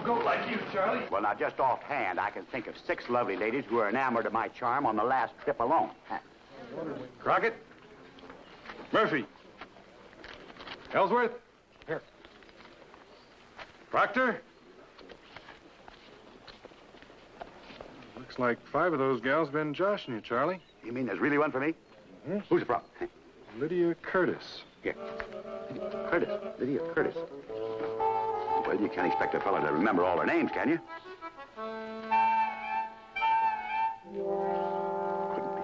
goat like you, Charlie. Well, now, just offhand, I can think of 6 lovely ladies who were enamored of my charm on the last trip alone. Crockett. Murphy. Ellsworth. Here. Proctor. Looks like 5 of those gals been joshing you, Charlie. You mean there's really one for me? Mm-hmm. Who's the problem? Lydia Curtis. Here. Curtis. Lydia Curtis. Well, you can't expect a fellow to remember all their names, can you? Couldn't be.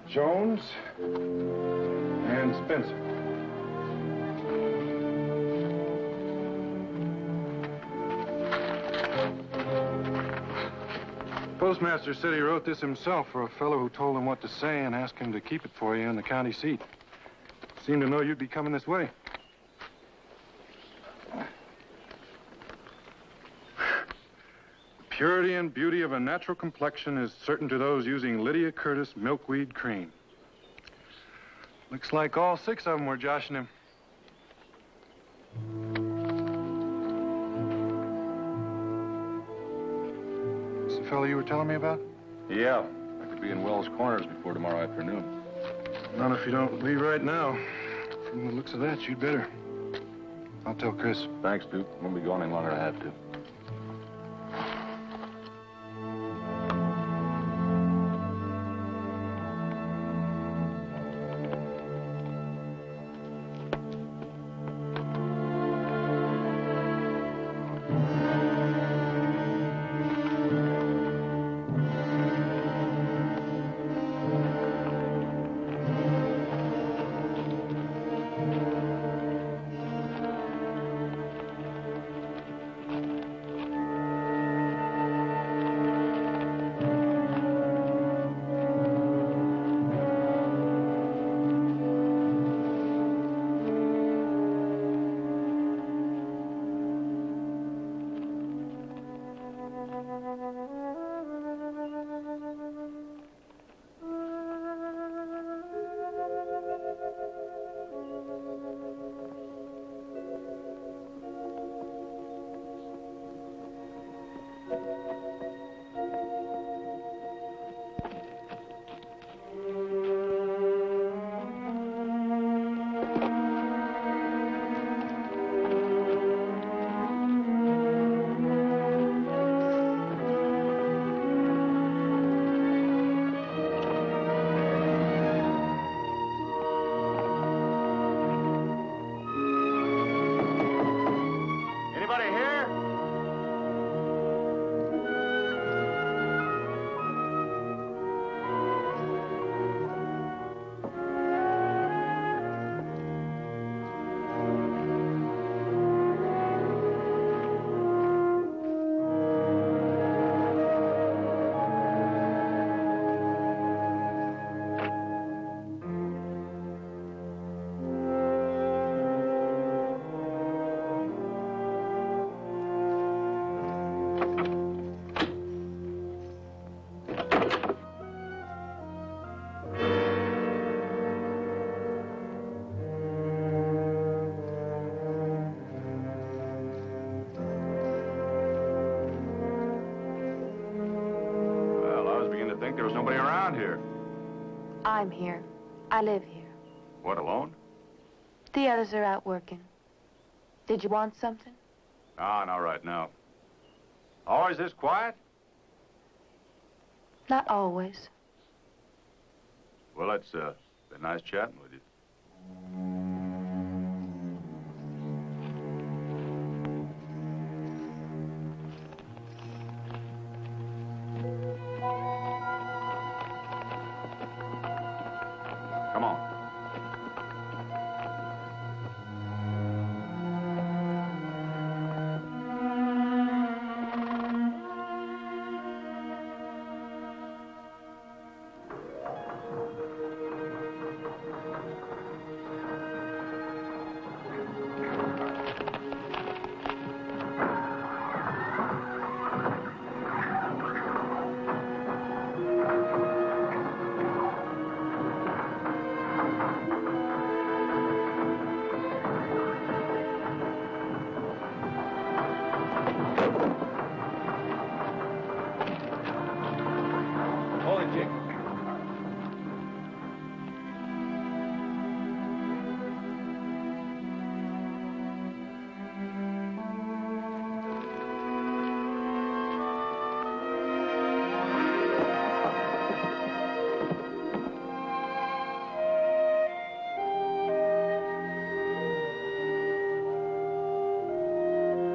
Jones and Spencer. Postmaster said he wrote this himself for a fellow who told him what to say and asked him to keep it for you in the county seat. Seemed to know you'd be coming this way. Purity and beauty of a natural complexion is certain to those using Lydia Curtis milkweed cream. Looks like all 6 of them were joshing him. This the fellow you were telling me about? Yeah. I could be in Wells Corners before tomorrow afternoon. Not if you don't leave right now. From the looks of that, you'd better. I'll tell Chris. Thanks, Duke. I won't be going any longer than I have to. There was nobody around here. I'm here. I live here. What, alone? The others are out working. Did you want something? Ah, not right now. Always this quiet? Not always. Well, it's been nice chatting with you. Come on.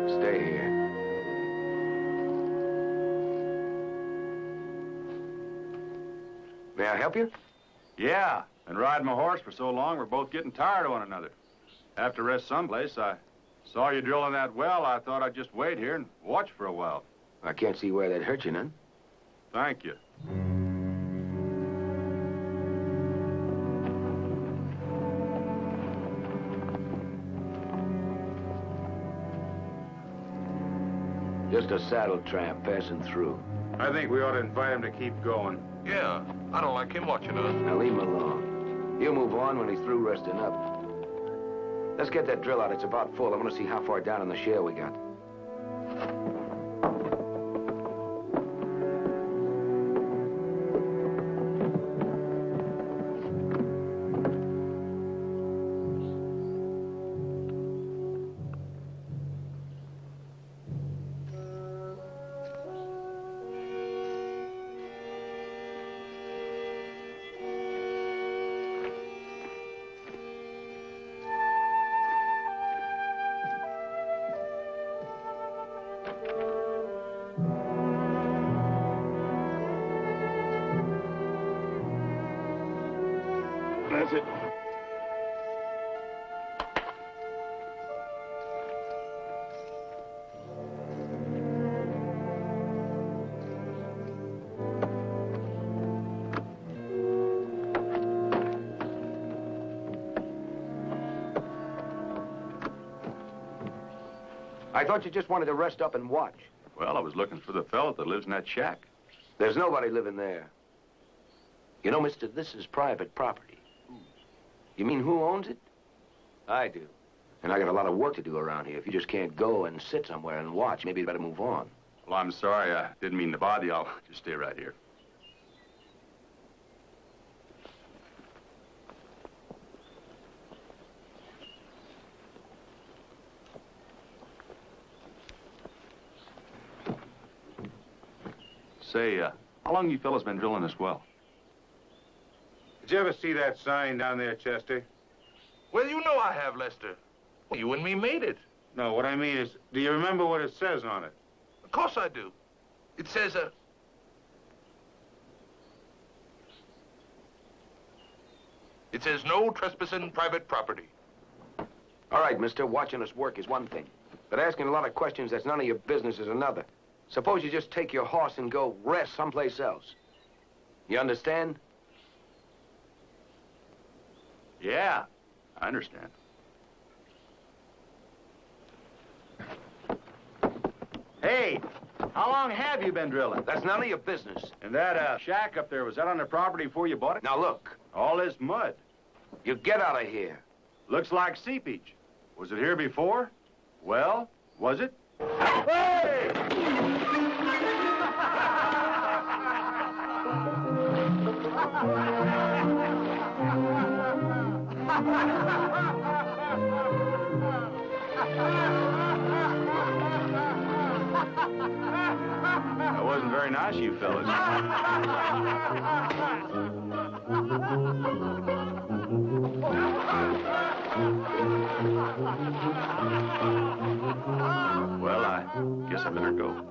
Stay here. May I help you? Yeah, and riding my horse for so long, we're both getting tired of one another. Have to rest someplace. I saw you drilling that well. I thought I'd just wait here and watch for a while. I can't see where that hurt you none. Thank you. Just a saddle tramp passing through. I think we ought to invite him to keep going. Yeah, I don't like him watching us. Now leave him alone. He'll move on when he's through resting up. Let's get that drill out. It's about full. I want to see how far down in the shale we got. That's it. I thought you just wanted to rest up and watch. Well, I was looking for the fellow that lives in that shack. There's nobody living there. You know, mister, this is private property. You mean who owns it? I do. And I got a lot of work to do around here. If you just can't go and sit somewhere and watch, maybe you better move on. Well, I'm sorry. I didn't mean to bother you. I'll just stay right here. Say, how long you fellas been drilling this well? Did you ever see that sign down there, Chester? Well, you know I have, Lester. Well, you and me made it. No, what I mean is, do you remember what it says on it? Of course I do. It says, it says no trespassing private property. All right, mister, watching us work is one thing. But asking a lot of questions that's none of your business is another. Suppose you just take your horse and go rest someplace else. You understand? Yeah, I understand. Hey, how long have you been drilling? That's none of your business. And that shack up there, was that on the property before you bought it? Now, look, All this mud. you get out of here. Looks like seepage. Was it here before? Well, was it? Hey! That wasn't very nice. Gosh, you fellas. Well, I guess I better go.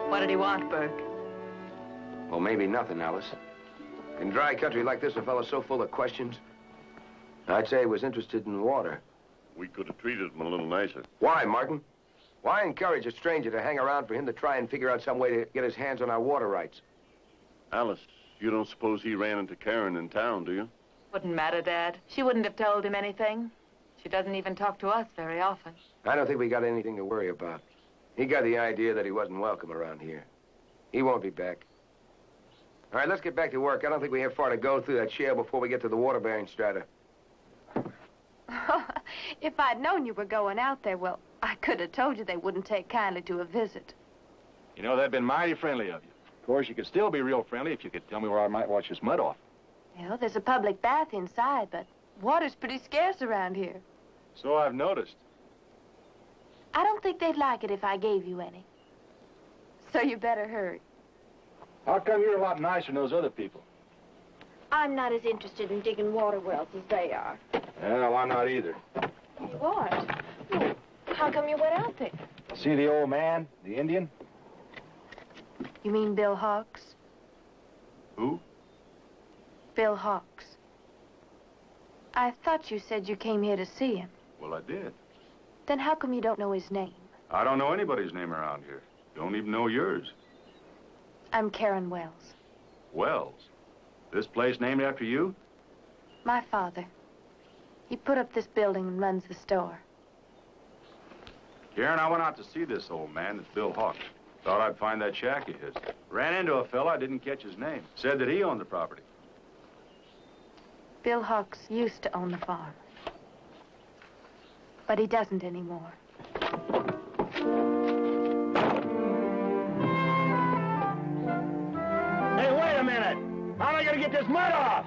What did he want, Burke? Well, maybe nothing, Alice. In dry country like this, a fellow's so full of questions. I'd say he was interested in water. We could have treated him a little nicer. Why, Martin? Why encourage a stranger to hang around for him to try and figure out some way to get his hands on our water rights? Alice, you don't suppose he ran into Karen in town, do you? Wouldn't matter, Dad. She wouldn't have told him anything. She doesn't even talk to us very often. I don't think we got anything to worry about. He got the idea that he wasn't welcome around here. He won't be back. All right, let's get back to work. I don't think we have far to go through that shale before we get to the water-bearing strata. If I'd known you were going out there, well, I could have told you they wouldn't take kindly to a visit. You know, they've been mighty friendly of you. Of course, you could still be real friendly if you could tell me where I might wash this mud off. Well, there's a public bath inside, but water's pretty scarce around here. So I've noticed. I don't think they'd like it if I gave you any. So you better hurry. How come you're a lot nicer than those other people? I'm not as interested in digging water wells as they are. Well, I'm not either. You aren't? Well, how come you went out there? See the old man, the Indian? You mean Bill Hawks? Who? Bill Hawks. I thought you said you came here to see him. Well, I did. Then how come you don't know his name? I don't know anybody's name around here. Don't even know yours. I'm Karen Wells. Wells? This place named after you? My father. He put up this building and runs the store. Karen, I went out to see this old man, it's Bill Hawks. Thought I'd find that shack of his. Ran into a fella, I didn't catch his name. Said that he owned the property. Bill Hawks used to own the farm. But he doesn't anymore. Hey, wait a minute! How am I gonna get this mud off?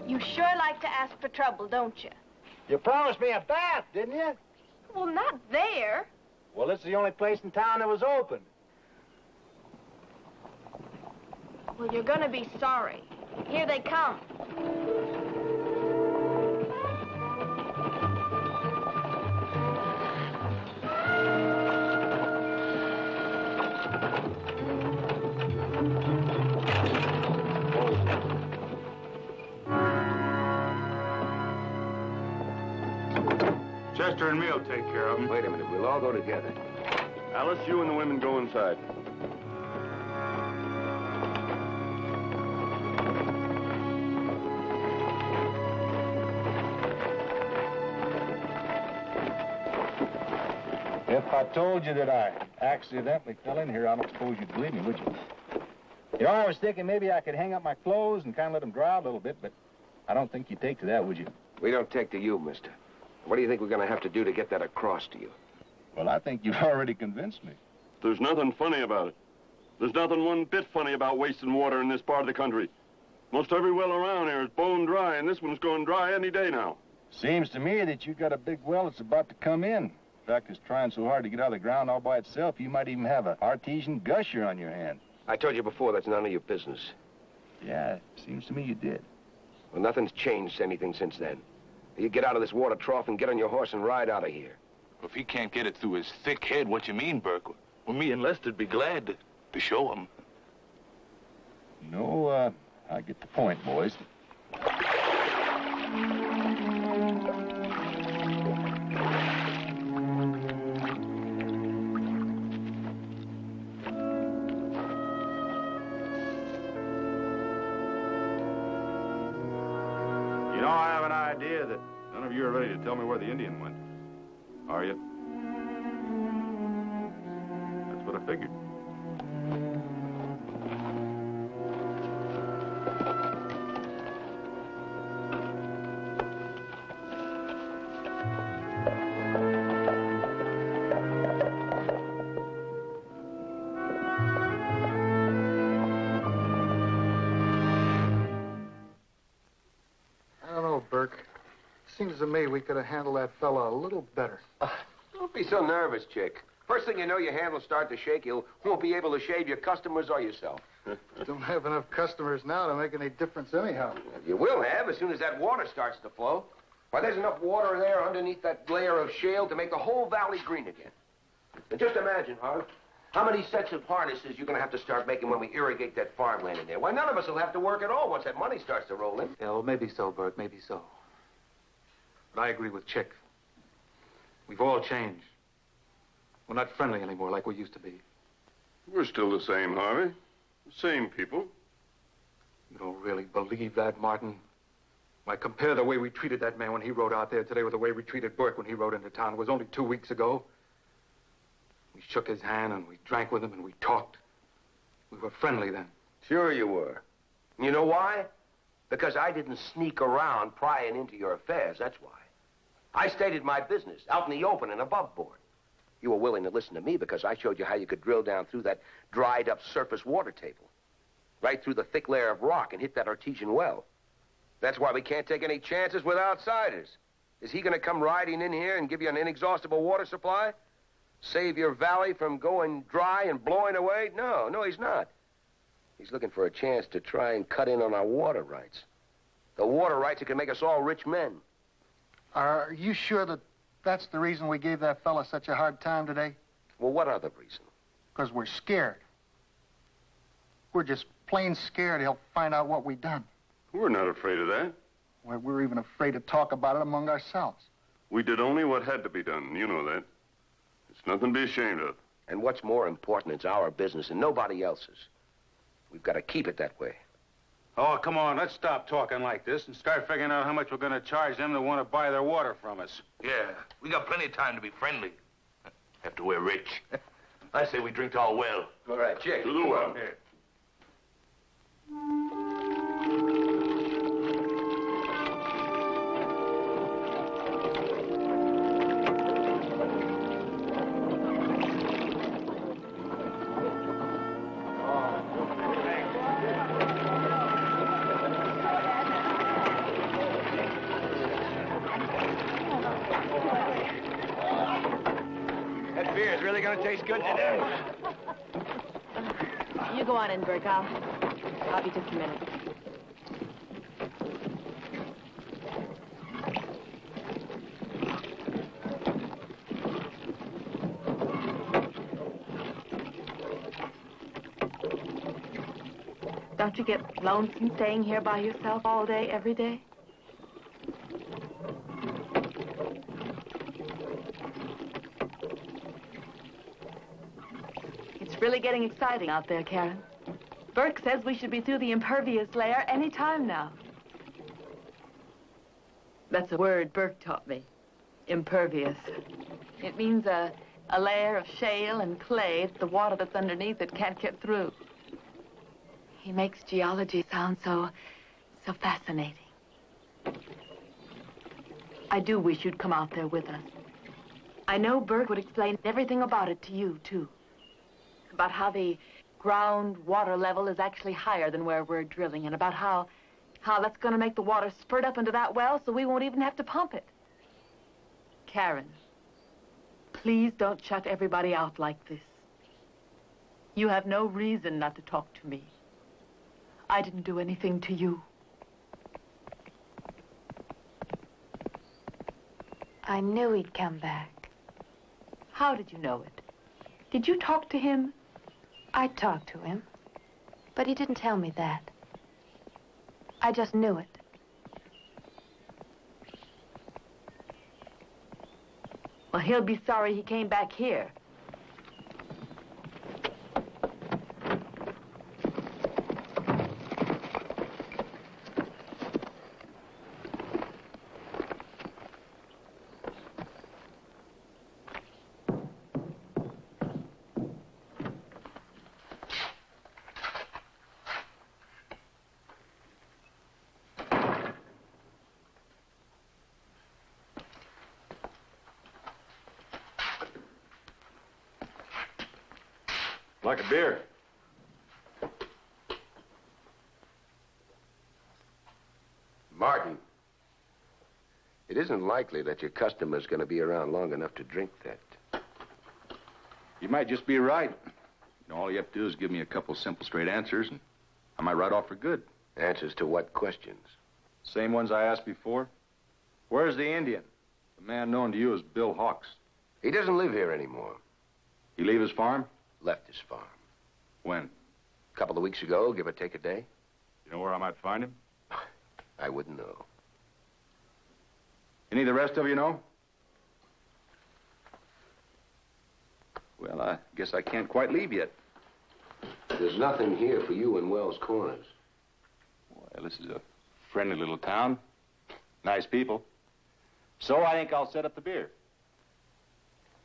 You sure like to ask for trouble, don't you? You promised me a bath, didn't you? Well, not there. Well, this is the only place in town that was open. Well, you're gonna be sorry. Here they come. Chester and me will take care of him. Wait a minute, we'll all go together. Alice, you and the women go inside. If I told you that I accidentally fell in here, I don't suppose you'd believe me, would you? You know, I was thinking maybe I could hang up my clothes and kind of let them dry a little bit, but I don't think you'd take to that, would you? We don't take to you, mister. What do you think we're going to have to do to get that across to you? Well, I think you've already convinced me. There's nothing funny about it. There's nothing one bit funny about wasting water in this part of the country. Most every well around here is bone dry, and this one's going dry any day now. Seems to me that you got a big well that's about to come in. In fact, it's trying so hard to get out of the ground all by itself, you might even have an artesian gusher on your hand. I told you before, that's none of your business. Yeah, seems to me you did. Well, nothing's changed anything since then. You get out of this water trough and get on your horse and ride out of here. If he can't get it through his thick head, what you mean, Burke? Well, me and Lester'd be glad to show him. No, I get the point, boys. You know, I have an idea that none of you are ready to tell me where the Indian went. Are you? That's what I figured. I don't know, Burke. Seems to me we could have handled that fella a little better. Don't be so nervous, Chick. First thing you know, your hand will start to shake. You won't be able to shave your customers or yourself. Don't have enough customers now to make any difference anyhow. You will have as soon as that water starts to flow. Why, there's enough water there underneath that layer of shale to make the whole valley green again. And just imagine, Harv, how many sets of harnesses you're going to have to start making when we irrigate that farmland in there. Why, none of us will have to work at all once that money starts to roll in. Yeah, well, maybe so, Burke, maybe so. But I agree with Chick. We've all changed. We're not friendly anymore like we used to be. We're still the same, Harvey. The same people. You don't really believe that, Martin? Why, compare the way we treated that man when he rode out there today with the way we treated Burke when he rode into town. It was only 2 weeks ago. We shook his hand and we drank with him and we talked. We were friendly then. Sure you were. You know why? Because I didn't sneak around prying into your affairs, that's why. I stated my business out in the open and above board. You were willing to listen to me because I showed you how you could drill down through that dried up surface water table. Right through the thick layer of rock and hit that artesian well. That's why we can't take any chances with outsiders. Is he going to come riding in here and give you an inexhaustible water supply? Save your valley from going dry and blowing away? No, he's not. He's looking for a chance to try and cut in on our water rights. The water rights that can make us all rich men. Are you sure that that's the reason we gave that fella such a hard time today? Well, what other reason? Because we're scared. We're just plain scared he'll find out what we've done. We're not afraid of that. Why, we're even afraid to talk about it among ourselves. We did only what had to be done. You know that. It's nothing to be ashamed of. And what's more important, it's our business and nobody else's. We've got to keep it that way. Oh, come on, let's stop talking like this and start figuring out how much we're going to charge them that want to buy their water from us. Yeah, we got plenty of time to be friendly. After we're rich. I say we drink to all well. All right, Chick. To the well. Here. That beer is really going to taste good today. You go on in, Burke. I'll be just a minute. Don't you get lonesome staying here by yourself all day, every day? It's really getting exciting out there, Karen. Burke says we should be through the impervious layer any time now. That's a word Burke taught me. Impervious. It means a layer of shale and clay that the water that's underneath it can't get through. He makes geology sound so fascinating. I do wish you'd come out there with us. I know Burke would explain everything about it to you, too. About how the ground water level is actually higher than where we're drilling, and about how that's going to make the water spurt up into that well so we won't even have to pump it. Karen, please don't shut everybody out like this. You have no reason not to talk to me. I didn't do anything to you. I knew he'd come back. How did you know it? Did you talk to him? I talked to him, but he didn't tell me that. I just knew it. Well, he'll be sorry he came back here. Like a beer. Martin, it isn't likely that your customer's going to be around long enough to drink that. You might just be right. You know, all you have to do is give me a couple simple, straight answers, and I might ride off for good. Answers to what questions? Same ones I asked before. Where's the Indian? The man known to you as Bill Hawks. He doesn't live here anymore. He leave his farm? Left his farm. When? A couple of weeks ago, give or take a day. You know where I might find him? I wouldn't know. Any of the rest of you know? Well, I guess I can't quite leave yet. There's nothing here for you in Wells Corners. Well, this is a friendly little town. Nice people. So I think I'll set up the beer.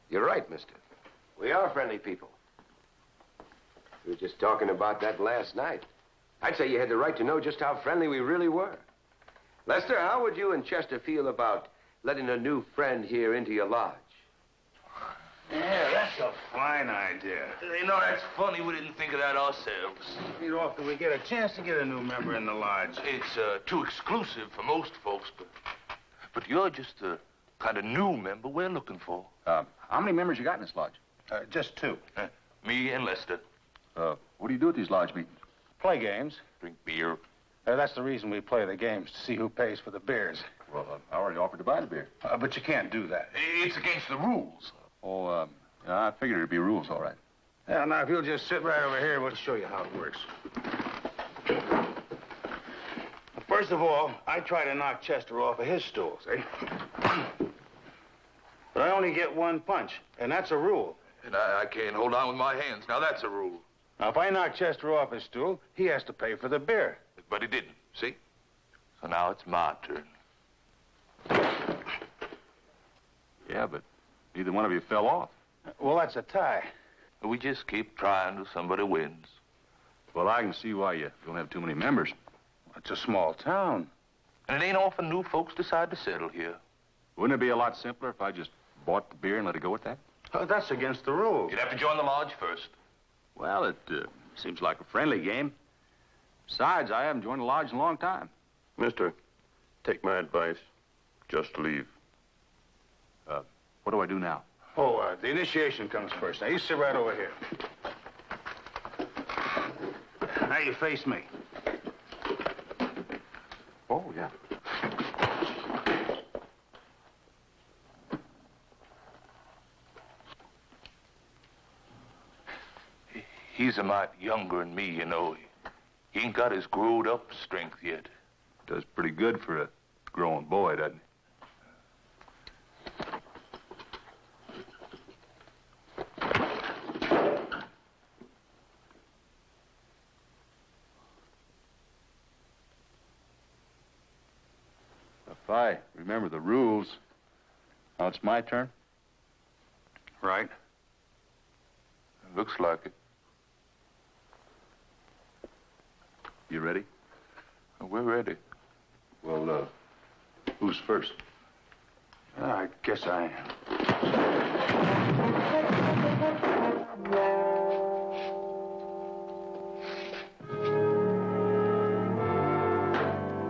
You're right, mister. We are friendly people. We were just talking about that last night. I'd say you had the right to know just how friendly we really were. Lester, how would you and Chester feel about letting a new friend here into your lodge? Yeah, that's a fine idea. You know, that's funny. We didn't think of that ourselves. How often we get a chance to get a new member in the lodge? It's too exclusive for most folks, but you're just the kind of new member we're looking for. How many members you got in this lodge? Just two. Me and Lester. What do you do at these lodge meetings? Play games. Drink beer. That's the reason we play the games, to see who pays for the beers. Well, I already offered to buy the beer. But you can't do that. It's against the rules. Oh, I figured it'd be rules, all right. Yeah, now, if you'll just sit right over here, we'll show you how it works. First of all, I try to knock Chester off of his stool, see? But I only get one punch, and that's a rule. And I can't hold on with my hands. Now, that's a rule. Now, if I knock Chester off his stool, he has to pay for the beer. But he didn't, see? So now it's my turn. Yeah, but neither one of you fell off. Well, that's a tie. We just keep trying till somebody wins. Well, I can see why you don't have too many members. It's a small town. And it ain't often new folks decide to settle here. Wouldn't it be a lot simpler if I just bought the beer and let it go at that? That's against the rules. You'd have to join the lodge first. Well, it seems like a friendly game. Besides, I haven't joined the lodge in a long time. Mister, take my advice. Just leave. What do I do now? Oh, the initiation comes first. Now, you sit right over here. Now you face me. Oh, yeah. He's a mite younger than me, you know. He ain't got his growed-up strength yet. Does pretty good for a grown boy, doesn't he? If I remember the rules, now it's my turn? Right. Looks like it. You ready? We're ready. Well, who's first? I guess I am.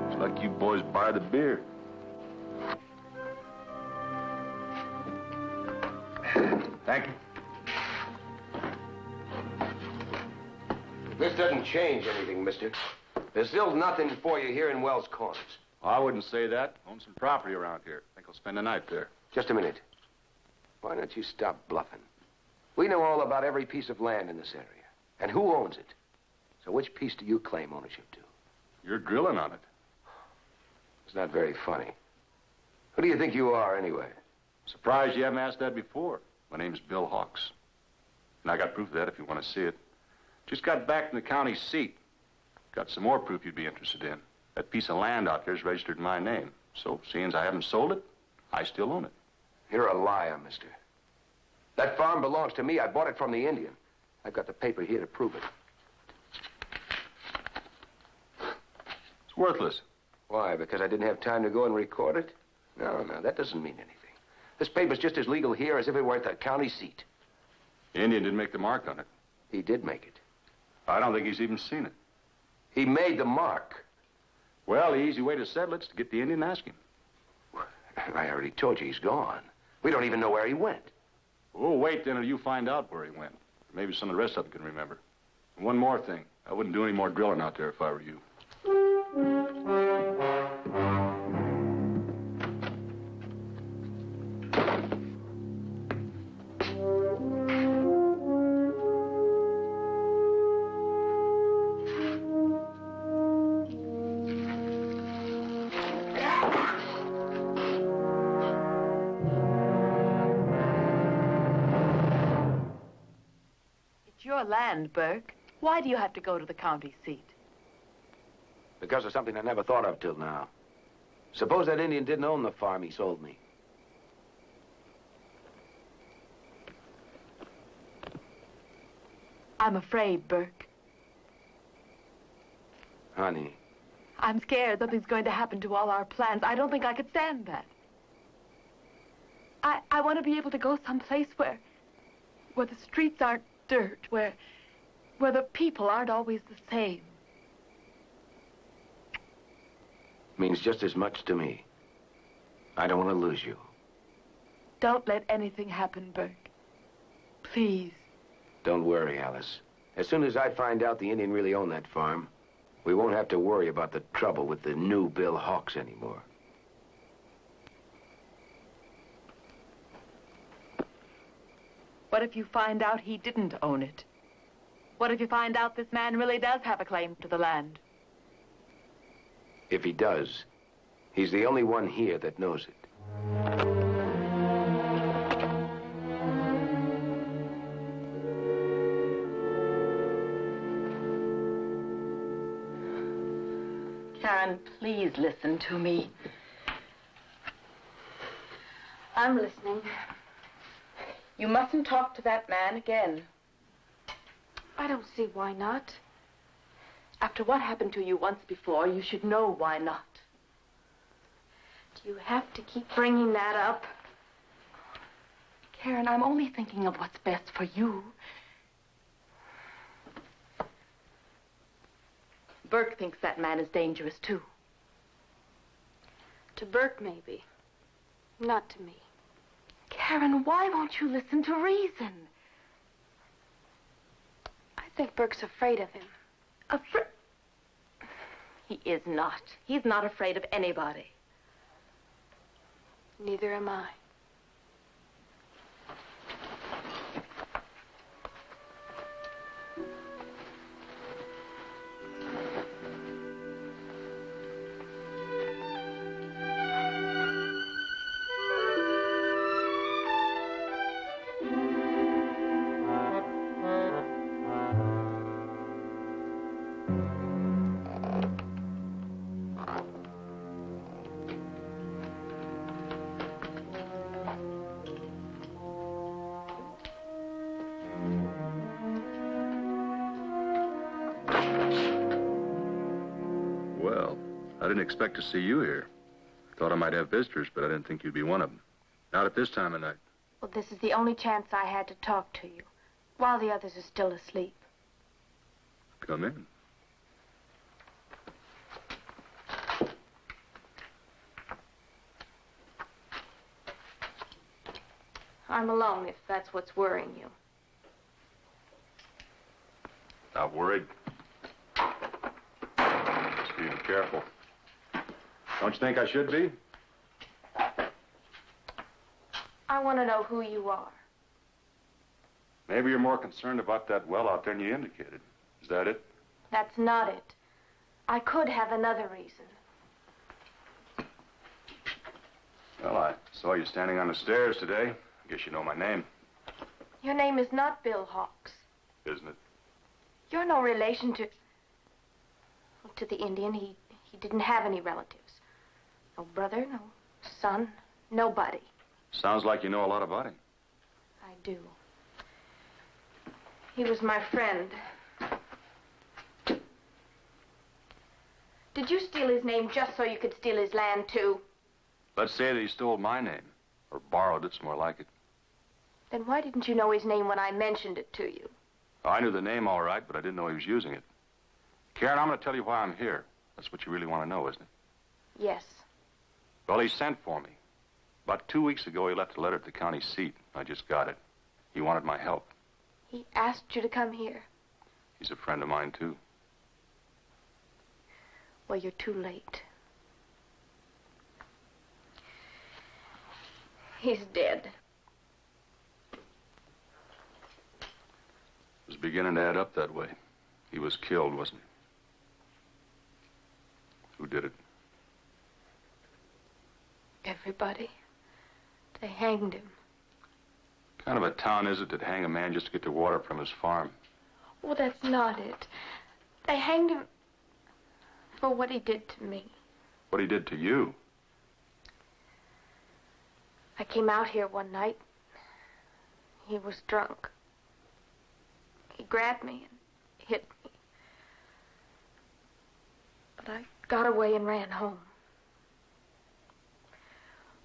Looks like you boys buy the beer. Thank you. This doesn't change anything, mister. There's still nothing for you here in Wells Corners. I wouldn't say that. Own some property around here. Think I'll spend the night there. Just a minute. Why don't you stop bluffing? We know all about every piece of land in this area. And who owns it? So which piece do you claim ownership to? You're drilling on it. It's not very funny. Who do you think you are, anyway? Surprised you haven't asked that before. My name's Bill Hawks. And I got proof of that if you want to see it. Just got back from the county seat. Got some more proof you'd be interested in. That piece of land out there is registered in my name. So, seeing as I haven't sold it, I still own it. You're a liar, mister. That farm belongs to me. I bought it from the Indian. I've got the paper here to prove it. It's worthless. Why, because I didn't have time to go and record it? No, that doesn't mean anything. This paper's just as legal here as if it were at the county seat. The Indian didn't make the mark on it. He did make it. I don't think he's even seen it. He made the mark. Well, the easy way to settle it's to get the Indian and ask him. I already told you he's gone. We don't even know where he went. Oh, wait then until you find out where he went. Maybe some of the rest of them can remember. And one more thing. I wouldn't do any more drilling out there if I were you. Your land, Burke. Why do you have to go to the county seat? Because of something I never thought of till now. Suppose that Indian didn't own the farm he sold me. I'm afraid, Burke. Honey. I'm scared something's going to happen to all our plans. I don't think I could stand that. I want to be able to go someplace where the streets aren't dirt, where the people aren't always the same. Means just as much to me. I don't want to lose you. Don't let anything happen, Burke. Please. Don't worry, Alice. As soon as I find out the Indian really owned that farm, we won't have to worry about the trouble with the new Bill Hawks anymore. What if you find out he didn't own it? What if you find out this man really does have a claim to the land? If he does, he's the only one here that knows it. Karen, please listen to me. I'm listening. You mustn't talk to that man again. I don't see why not. After what happened to you once before, you should know why not. Do you have to keep bringing that up? Karen, I'm only thinking of what's best for you. Burke thinks that man is dangerous, too. To Burke, maybe. Not to me. Karen, why won't you listen to reason? I think Burke's afraid of him. He is not. He's not afraid of anybody. Neither am I. Well, I didn't expect to see you here. Thought I might have visitors, but I didn't think you'd be one of them. Not at this time of night. Well, this is the only chance I had to talk to you, while the others are still asleep. Come in. I'm alone, if that's what's worrying you. Not worried. Just being careful. Don't you think I should be? I want to know who you are. Maybe you're more concerned about that well out there than you indicated. Is that it? That's not it. I could have another reason. Well, I saw you standing on the stairs today. I guess you know my name. Your name is not BillHawks. Isn't it? You're no relation to the Indian. He didn't have any relatives. No brother, no son, nobody. Sounds like you know a lot about him. I do. He was my friend. Did you steal his name just so you could steal his land, too? Let's say that he stole my name. Or borrowed it's more like it. Then why didn't you know his name when I mentioned it to you? I knew the name all right, but I didn't know he was using it. Karen, I'm going to tell you why I'm here. That's what you really want to know, isn't it? Yes. Well, he sent for me. About 2 weeks ago, he left a letter at the county seat. I just got it. He wanted my help. He asked you to come here. He's a friend of mine, too. Well, you're too late. He's dead. It was beginning to add up that way. He was killed, wasn't he? Who did it? Everybody. They hanged him. What kind of a town is it that hang a man just to get the water from his farm? Well, that's not it. They hanged him for what he did to me. What he did to you? I came out here one night. He was drunk. He grabbed me and hit me. But I got away and ran home.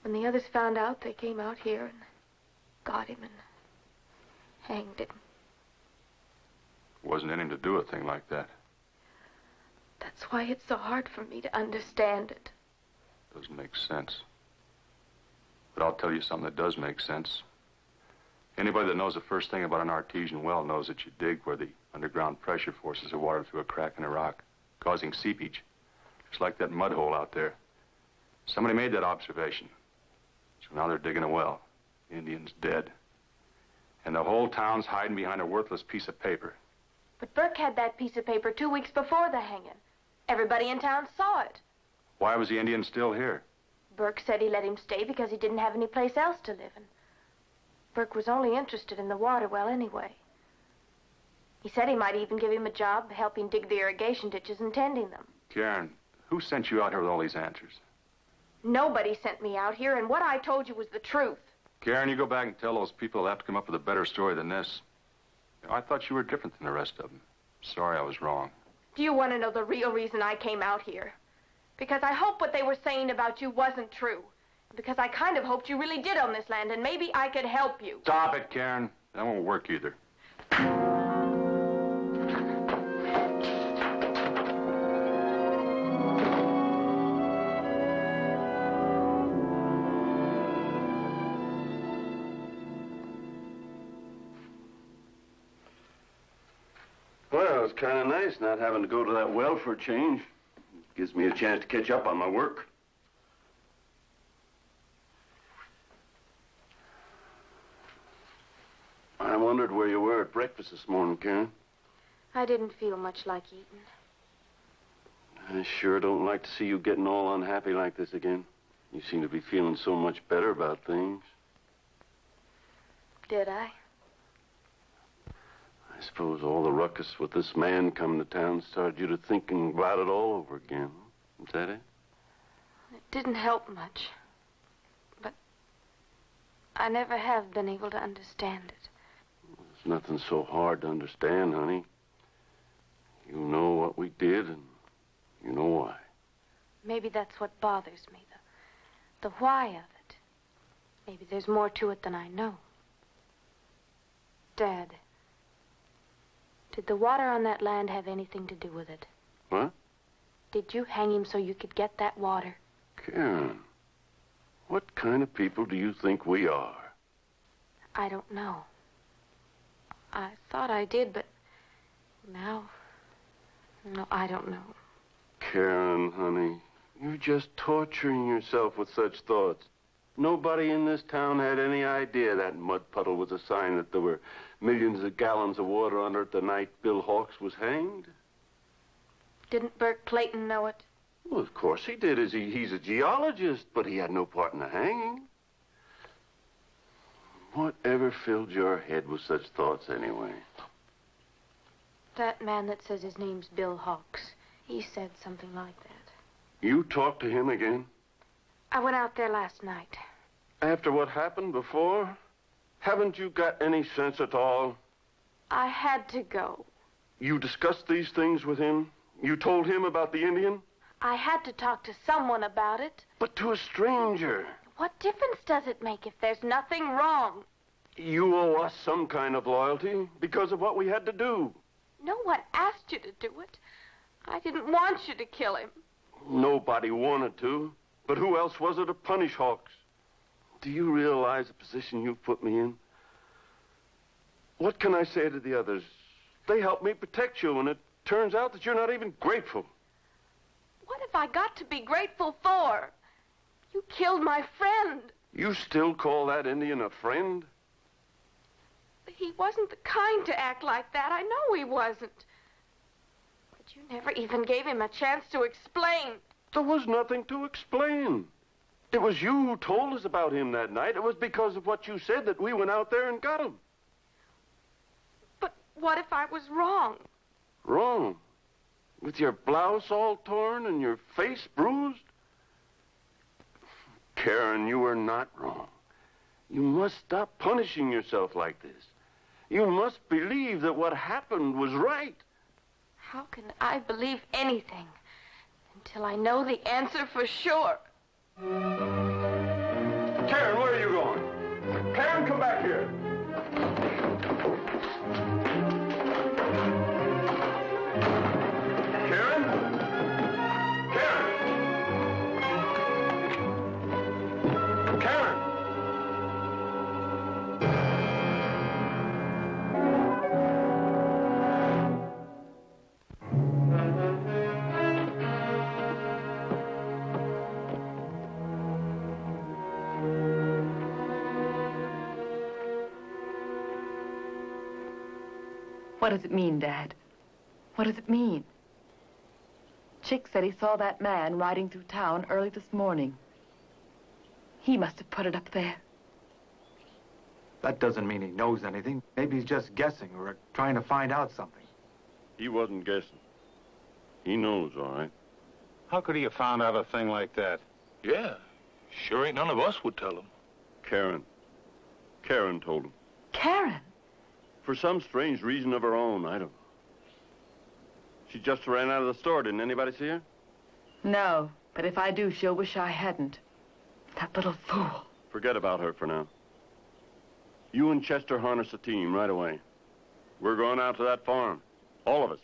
When the others found out, they came out here and got him and hanged him. Wasn't in him to do a thing like that. That's why it's so hard for me to understand it. Doesn't make sense. But I'll tell you something that does make sense. Anybody that knows the first thing about an artesian well knows that you dig where the underground pressure forces the water through a crack in the rock, causing seepage. Just like that mud hole out there. Somebody made that observation. So now they're digging a well. The Indian's dead. And the whole town's hiding behind a worthless piece of paper. But Burke had that piece of paper 2 weeks before the hanging. Everybody in town saw it. Why was the Indian still here? Burke said he let him stay because he didn't have any place else to live in. Burke was only interested in the water well anyway. He said he might even give him a job helping dig the irrigation ditches and tending them. Karen, who sent you out here with all these answers? Nobody sent me out here, and what I told you was the truth. Karen, you go back and tell those people they'll have to come up with a better story than this. You know, I thought you were different than the rest of them. Sorry I was wrong. Do you want to know the real reason I came out here? Because I hope what they were saying about you wasn't true. Because I kind of hoped you really did own this land, and maybe I could help you. Stop it, Karen. That won't work either. Well, it's kind of nice not having to go to that well for a change. Gives me a chance to catch up on my work. I wondered where you were at breakfast this morning, Karen. I didn't feel much like eating. I sure don't like to see you getting all unhappy like this again. You seem to be feeling so much better about things. Did I? I suppose all the ruckus with this man coming to town started you to thinking about it all over again. Is that it? It didn't help much. But I never have been able to understand it. There's nothing so hard to understand, honey. You know what we did, and you know why. Maybe that's what bothers me, the why of it. Maybe there's more to it than I know. Dad, did the water on that land have anything to do with it? What? Did you hang him so you could get that water? Karen, what kind of people do you think we are? I don't know. I thought I did, but now, no, I don't know. Karen, honey, you're just torturing yourself with such thoughts. Nobody in this town had any idea that mud puddle was a sign that there were millions of gallons of water under it the night Bill Hawks was hanged. Didn't Burke Clayton know it? Well, of course he did. He's a geologist, but he had no part in the hanging. Whatever filled your head with such thoughts, anyway? That man that says his name's Bill Hawks, he said something like that. You talked to him again? I went out there last night. After what happened before? Haven't you got any sense at all? I had to go. You discussed these things with him? You told him about the Indian? I had to talk to someone about it. But to a stranger. What difference does it make if there's nothing wrong? You owe us some kind of loyalty because of what we had to do. No one asked you to do it. I didn't want you to kill him. Nobody wanted to. But who else was it to punish Hawks? Do you realize the position you've put me in? What can I say to the others? They helped me protect you, and it turns out that you're not even grateful. What have I got to be grateful for? You killed my friend. You still call that Indian a friend? He wasn't the kind to act like that. I know he wasn't. But you never even gave him a chance to explain. There was nothing to explain. It was you who told us about him that night. It was because of what you said that we went out there and got him. But what if I was wrong? Wrong? With your blouse all torn and your face bruised? Karen, you were not wrong. You must stop punishing yourself like this. You must believe that what happened was right. How can I believe anything until I know the answer for sure? Karen, where are you going? Karen, come back here. Karen? Karen? Karen? What does it mean, Dad? What does it mean? Chick said he saw that man riding through town early this morning. He must have put it up there. That doesn't mean he knows anything. Maybe he's just guessing or trying to find out something. He wasn't guessing. He knows, all right. How could he have found out a thing like that? Yeah, sure ain't none of us would tell him. Karen. Karen told him. Karen? For some strange reason of her own, I don't know. She just ran out of the store. Didn't anybody see her? No, but if I do, she'll wish I hadn't. That little fool. Forget about her for now. You and Chester harness a team right away. We're going out to that farm. All of us.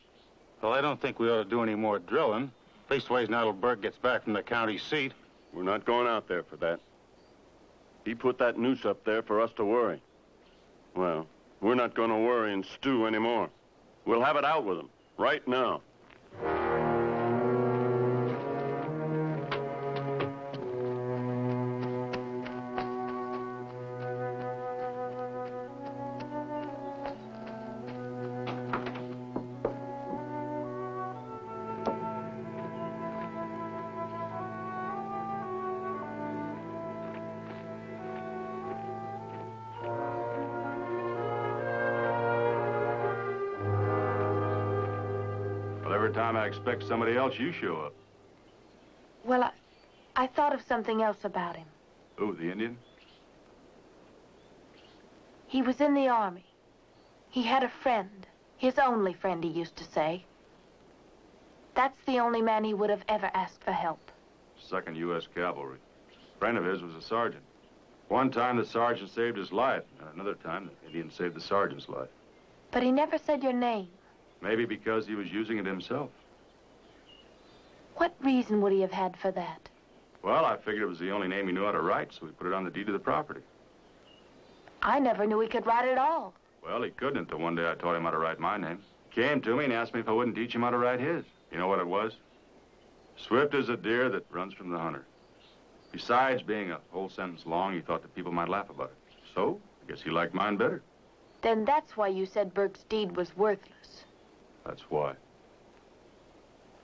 Well, I don't think we ought to do any more drilling. Leastways, now till Burke gets back from the county seat. We're not going out there for that. He put that noose up there for us to worry. Well, we're not going to worry and stew anymore. We'll have it out with him, right now. Every time I expect somebody else, you show up. Well, I thought of something else about him. Who, the Indian? He was in the Army. He had a friend. His only friend, he used to say. That's the only man he would have ever asked for help. 2nd U.S. Cavalry. A friend of his was a sergeant. One time the sergeant saved his life, and another time the Indian saved the sergeant's life. But he never said your name. Maybe because he was using it himself. What reason would he have had for that? Well, I figured it was the only name he knew how to write, so we put it on the deed of the property. I never knew he could write at all. Well, he couldn't until one day I taught him how to write my name. He came to me and asked me if I wouldn't teach him how to write his. You know what it was? Swift as a deer that runs from the hunter. Besides being a whole sentence long, he thought that people might laugh about it. So, I guess he liked mine better. Then that's why you said Burke's deed was worthless. That's why.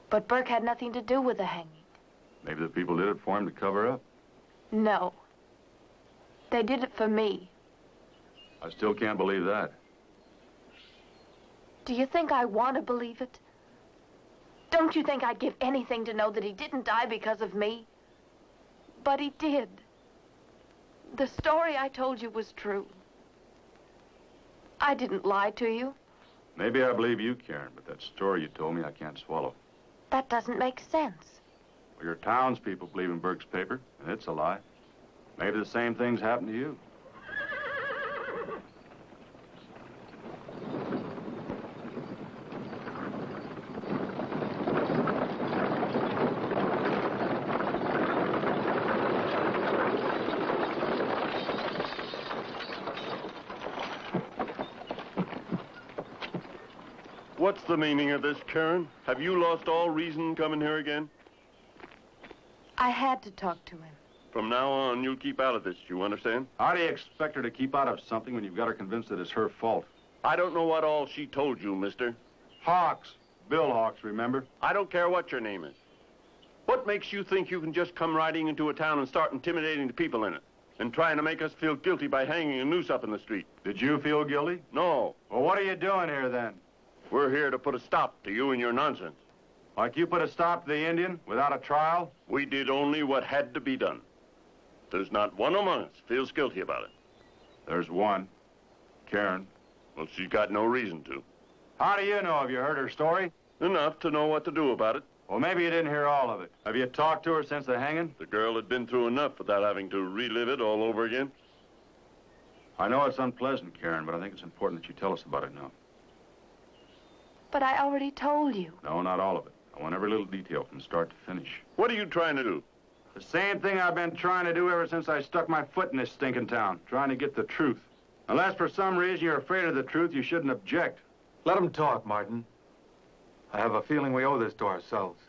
But Burke had nothing to do with the hanging. Maybe the people did it for him to cover up. No. They did it for me. I still can't believe that. Do you think I want to believe it? Don't you think I'd give anything to know that he didn't die because of me? But he did. The story I told you was true. I didn't lie to you. Maybe I believe you, Karen, but that story you told me I can't swallow. That doesn't make sense. Well, your townspeople believe in Burke's paper, and it's a lie. Maybe the same things happen to you. What's the meaning of this, Karen? Have you lost all reason coming here again? I had to talk to him. From now on, you'll keep out of this, you understand? How do you expect her to keep out of something when you've got her convinced that it's her fault? I don't know what all she told you, mister. Hawks. Bill Hawks, remember? I don't care what your name is. What makes you think you can just come riding into a town and start intimidating the people in it? And trying to make us feel guilty by hanging a noose up in the street? Did you feel guilty? No. Well, what are you doing here, then? We're here to put a stop to you and your nonsense. Like you put a stop to the Indian without a trial? We did only what had to be done. There's not one among us feels guilty about it. There's one. Karen. Well, she's got no reason to. How do you know? Have you heard her story? Enough to know what to do about it. Well, maybe you didn't hear all of it. Have you talked to her since the hanging? The girl had been through enough without having to relive it all over again. I know it's unpleasant, Karen, but I think it's important that you tell us about it now. But I already told you. No, not all of it. I want every little detail from start to finish. What are you trying to do? The same thing I've been trying to do ever since I stuck my foot in this stinking town, trying to get the truth. Unless for some reason you're afraid of the truth, you shouldn't object. Let him talk, Martin. I have a feeling we owe this to ourselves.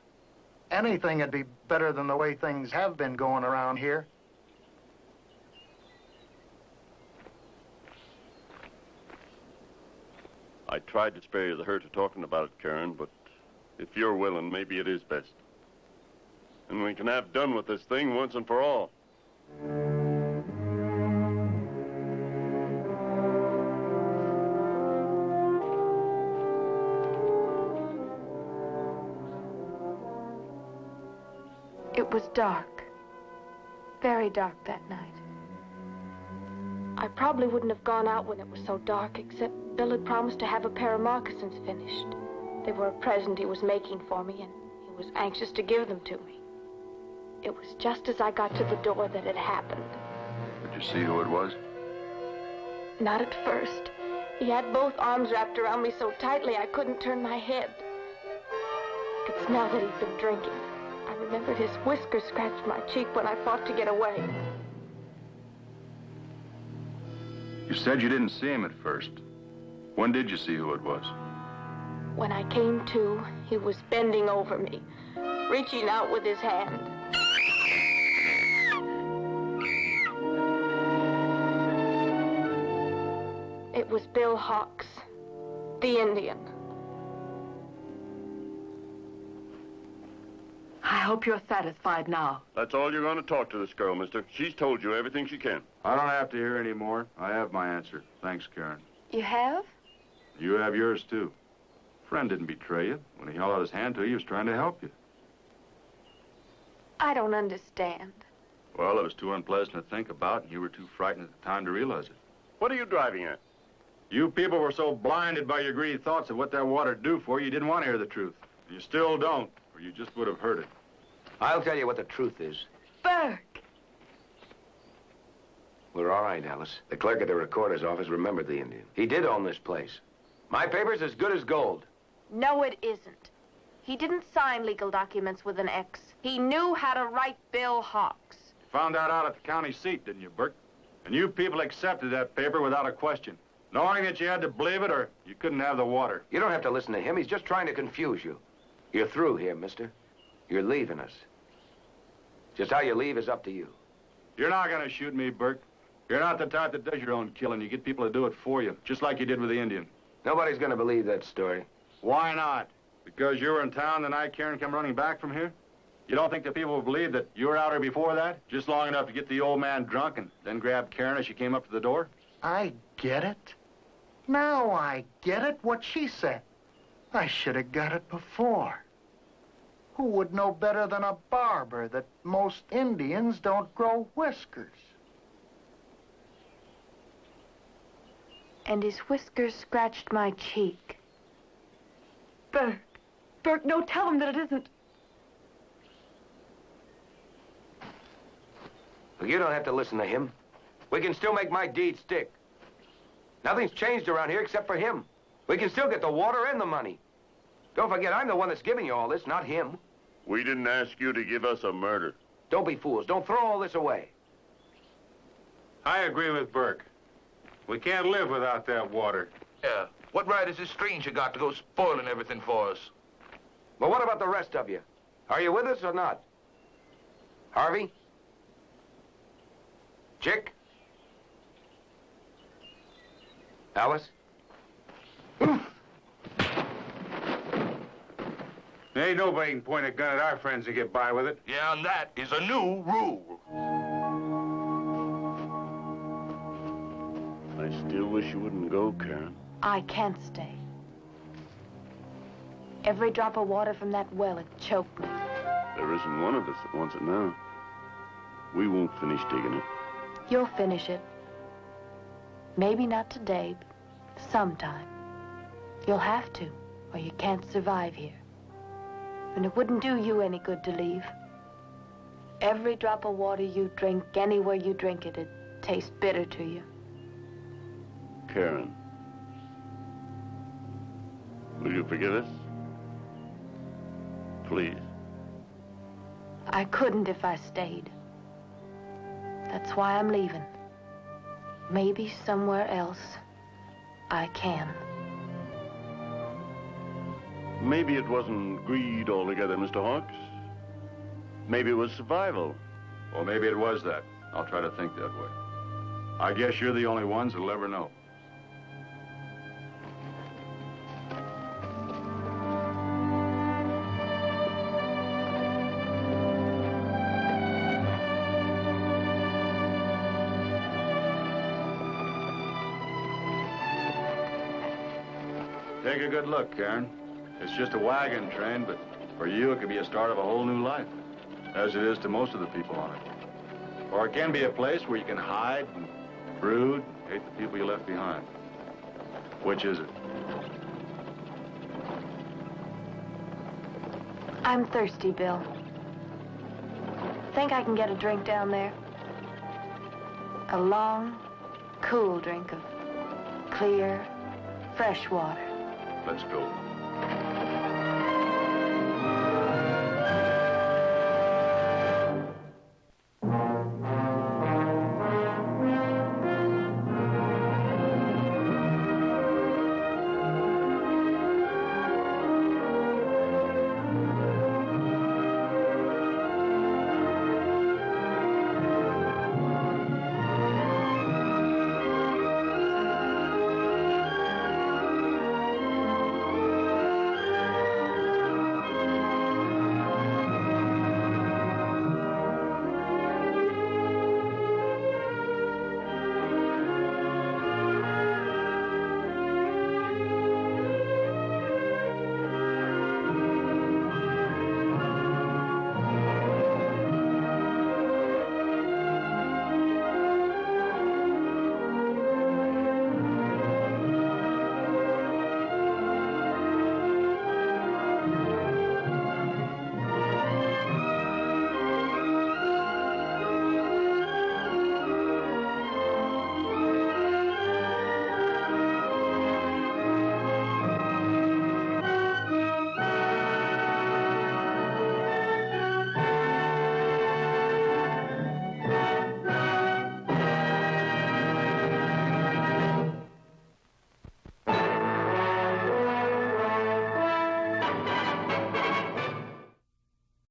Anything would be better than the way things have been going around here. I tried to spare you the hurt of talking about it, Karen, but if you're willing, maybe it is best. And we can have done with this thing once and for all. It was dark. Very dark that night. I probably wouldn't have gone out when it was so dark, except Bill had promised to have a pair of moccasins finished. They were a present he was making for me, and he was anxious to give them to me. It was just as I got to the door that it happened. Did you see who it was? Not at first. He had both arms wrapped around me so tightly I couldn't turn my head. I could smell that he'd been drinking. I remembered his whiskers scratched my cheek when I fought to get away. You said you didn't see him at first. When did you see who it was? When I came to, he was bending over me, reaching out with his hand. It was Bill Hawks, the Indian. I hope you're satisfied now. That's all you're going to talk to this girl, mister. She's told you everything she can. I don't have to hear any more. I have my answer. Thanks, Karen. You have? You have yours, too. Friend didn't betray you. When he held out his hand to you, he was trying to help you. I don't understand. Well, it was too unpleasant to think about, and you were too frightened at the time to realize it. What are you driving at? You people were so blinded by your greedy thoughts of what that water'd do for you, you didn't want to hear the truth. You still don't, or you just would have heard it. I'll tell you what the truth is. Burke! We're all right, Alice. The clerk at the recorder's office remembered the Indian. He did own this place. My paper's as good as gold. No, it isn't. He didn't sign legal documents with an X. He knew how to write Bill Hawks. You found that out at the county seat, didn't you, Burke? And you people accepted that paper without a question, knowing that you had to believe it or you couldn't have the water. You don't have to listen to him. He's just trying to confuse you. You're through here, mister. You're leaving us. Just how you leave is up to you. You're not going to shoot me, Burke. You're not the type that does your own killing. You get people to do it for you, just like you did with the Indian. Nobody's going to believe that story. Why not? Because you were in town the night Karen came running back from here? You don't think the people will believe that you were out here before that? Just long enough to get the old man drunk and then grab Karen as she came up to the door? I get it. Now I get it, what she said. I should have got it before. Who would know better than a barber that most Indians don't grow whiskers? And his whiskers scratched my cheek. Burke, no, tell him that it isn't. Well, you don't have to listen to him. We can still make my deed stick. Nothing's changed around here except for him. We can still get the water and the money. Don't forget, I'm the one that's giving you all this, not him. We didn't ask you to give us a murder. Don't be fools. Don't throw all this away. I agree with Burke. We can't live without that water. Yeah. What right has this stranger got to go spoiling everything for us? Well, what about the rest of you? Are you with us or not? Harvey? Chick? Alice? There ain't nobody can point a gun at our friends and get by with it. Yeah, and that is a new rule. I still wish you wouldn't go, Karen. I can't stay. Every drop of water from that well, it choked me. There isn't one of us that wants it now. We won't finish digging it. You'll finish it. Maybe not today, but sometime. You'll have to, or you can't survive here. And it wouldn't do you any good to leave. Every drop of water you drink, anywhere you drink it, it tastes bitter to you. Karen, will you forgive us? Please. I couldn't if I stayed. That's why I'm leaving. Maybe somewhere else I can. Maybe it wasn't greed altogether, Mr. Hawks. Maybe it was survival. Or maybe it was that. I'll try to think that way. I guess you're the only ones that'll ever know. Take a good look, Karen. It's just a wagon train, but for you, it could be a start of a whole new life, as it is to most of the people on it. Or it can be a place where you can hide and brood, hate the people you left behind. Which is it? I'm thirsty, Bill. Think I can get a drink down there? A long, cool drink of clear, fresh water. Let's go.